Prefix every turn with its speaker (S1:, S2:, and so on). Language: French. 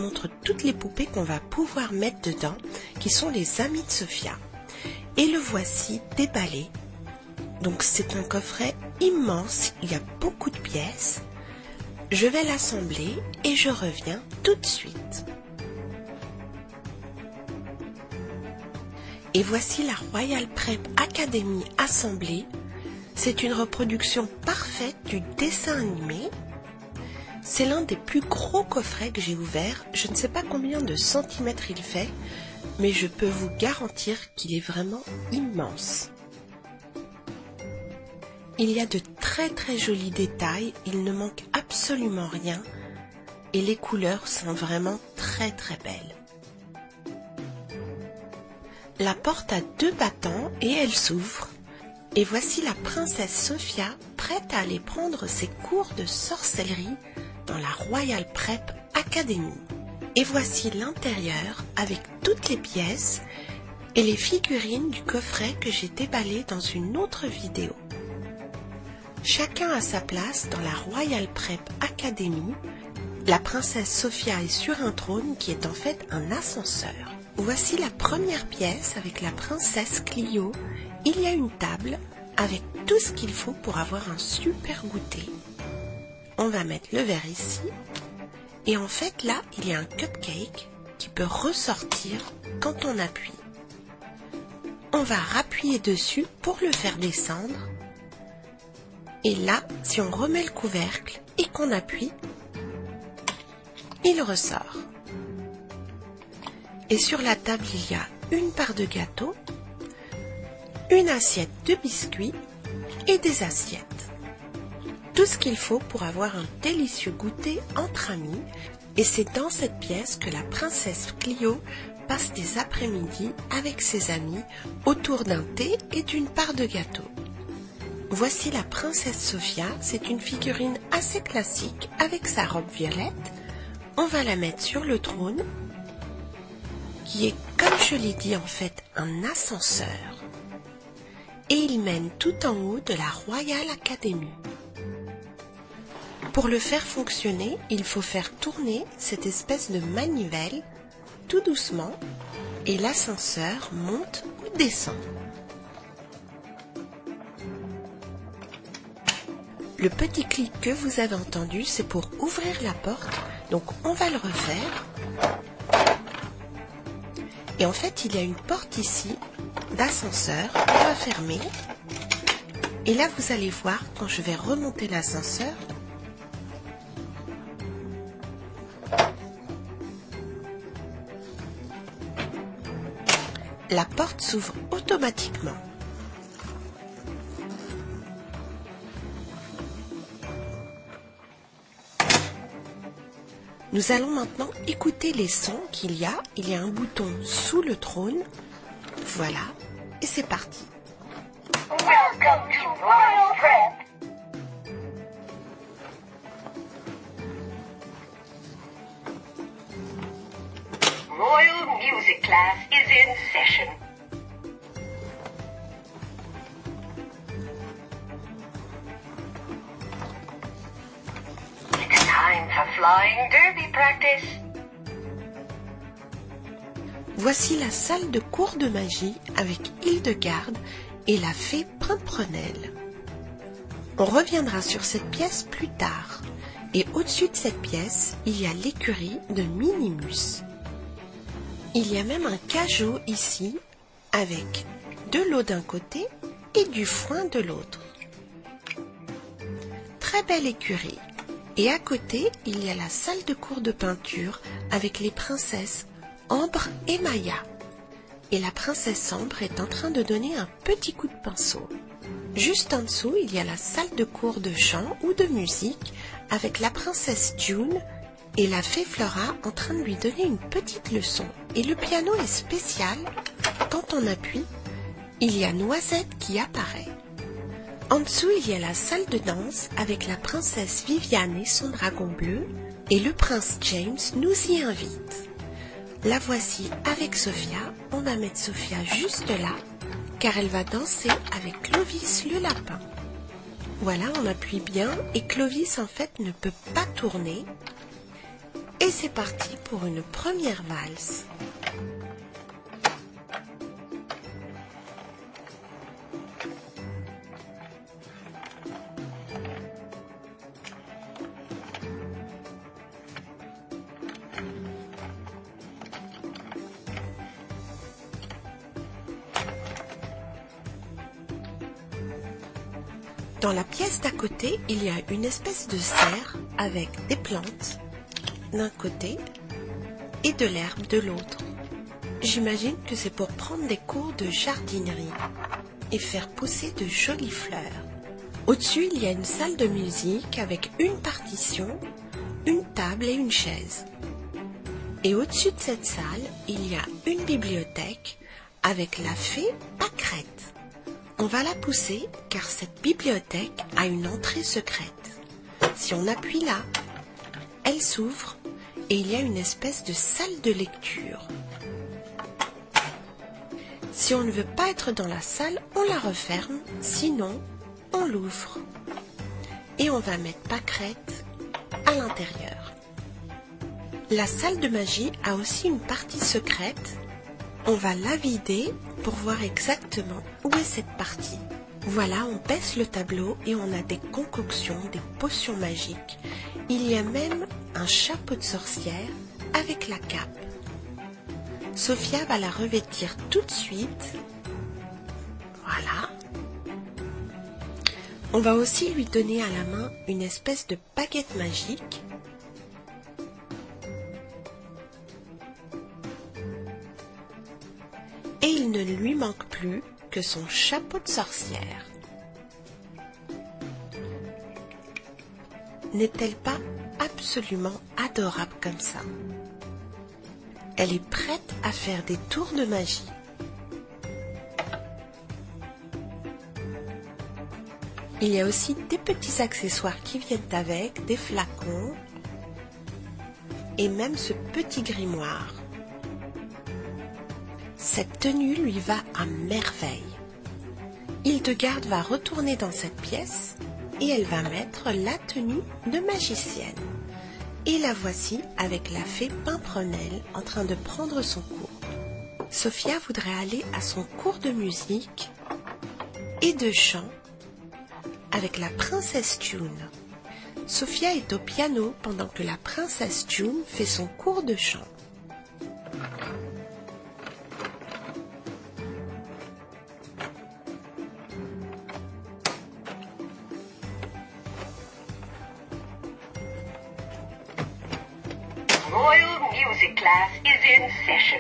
S1: montre toutes les poupées qu'on va pouvoir mettre dedans, qui sont les amis de Sophia. Et le voici déballé. Donc c'est un coffret immense, il y a beaucoup de pièces. Je vais l'assembler et je reviens tout de suite. Et voici la Royal Prep Academy assemblée. C'est une reproduction parfaite du dessin animé. C'est l'un des plus gros coffrets que j'ai ouvert. Je ne sais pas combien de centimètres il fait, mais je peux vous garantir qu'il est vraiment immense. Il y a de très jolis détails, il ne manque absolument rien et les couleurs sont vraiment très belles. La porte a 2 battants et elle s'ouvre. Et voici la princesse Sophia prête à aller prendre ses cours de sorcellerie dans la Royal Prep Academy. Et voici l'intérieur avec toutes les pièces et les figurines du coffret que j'ai déballé dans une autre vidéo. Chacun a sa place dans la Royal Prep Academy. La princesse Sophia est sur un trône qui est en fait un ascenseur. Voici la première pièce avec la princesse Clio. Il y a une table avec tout ce qu'il faut pour avoir un super goûter. On va mettre le verre ici. Et en fait là, il y a un cupcake qui peut ressortir quand on appuie. On va rappuyer dessus pour le faire descendre. Et là, si on remet le couvercle et qu'on appuie, il ressort. Et sur la table, il y a une part de gâteau, une assiette de biscuits et des assiettes. Tout ce qu'il faut pour avoir un délicieux goûter entre amis. Et c'est dans cette pièce que la princesse Clio passe des après-midi avec ses amis autour d'un thé et d'une part de gâteau. Voici la princesse Sophia, c'est une figurine assez classique avec sa robe violette. On va la mettre sur le trône, qui est, comme je l'ai dit, en fait un ascenseur. Et il mène tout en haut de la Royal Academy. Pour le faire fonctionner, il faut faire tourner cette espèce de manivelle tout doucement et l'ascenseur monte ou descend. Le petit clic que vous avez entendu, c'est pour ouvrir la porte. Donc on va le refaire. Et en fait, il y a une porte ici d'ascenseur. On va fermer. Et là, vous allez voir, quand je vais remonter l'ascenseur, la porte s'ouvre automatiquement. Nous allons maintenant écouter les sons qu'il y a. Il y a un bouton sous le trône. Voilà. Et c'est parti.
S2: Welcome to Royal Prep. Royal music class is in session. It's time for flying derby practice.
S1: Voici la salle de cours de magie avec Hildegarde et la fée Pimprenelle. On reviendra sur cette pièce plus tard. Et au-dessus de cette pièce, il y a l'écurie de Minimus. Il y a même un cajot ici avec de l'eau d'un côté et du foin de l'autre. Très belle écurie. Et à côté, il y a la salle de cours de peinture avec les princesses Ambre et Maya. Et la princesse Ambre est en train de donner un petit coup de pinceau. Juste en dessous, il y a la salle de cours de chant ou de musique avec la princesse June et la fée Flora en train de lui donner une petite leçon. Et le piano est spécial. Quand on appuie, il y a Noisette qui apparaît. En dessous, il y a la salle de danse avec la princesse Viviane et son dragon bleu. Et le prince James nous y invite. La voici avec Sophia. On va mettre Sophia juste là, car elle va danser avec Clovis le lapin. Voilà, on appuie bien et Clovis en fait ne peut pas tourner. Et c'est parti pour une première valse. Dans la pièce d'à côté, il y a une espèce de serre avec des plantes d'un côté et de l'herbe de l'autre. J'imagine que c'est pour prendre des cours de jardinerie et faire pousser de jolies fleurs. Au-dessus, il y a une salle de musique avec une partition, une table et une chaise. Et au-dessus de cette salle, il y a une bibliothèque avec la fée Pâquerette. On va la pousser car cette bibliothèque a une entrée secrète. Si on appuie là, elle s'ouvre et il y a une espèce de salle de lecture. Si on ne veut pas être dans la salle, on la referme, sinon on l'ouvre. Et on va mettre Pâquerette à l'intérieur. La salle de magie a aussi une partie secrète. On va la vider pour voir exactement où est cette partie. Voilà, on baisse le tableau et on a des concoctions, des potions magiques. Il y a même un chapeau de sorcière avec la cape. Sophia va la revêtir tout de suite. Voilà. On va aussi lui donner à la main une espèce de baguette magique. Et il ne lui manque plus que son chapeau de sorcière. N'est-elle pas absolument adorable comme ça? Elle est prête à faire des tours de magie. Il y a aussi des petits accessoires qui viennent avec, des flacons et même ce petit grimoire. Cette tenue lui va à merveille. Hildegarde va retourner dans cette pièce et elle va mettre la tenue de magicienne. Et la voici avec la fée Pimprenelle en train de prendre son cours. Sophia voudrait aller à son cours de musique et de chant avec la princesse June. Sophia est au piano pendant que la princesse June fait son cours de chant.
S2: Royal music class is in session.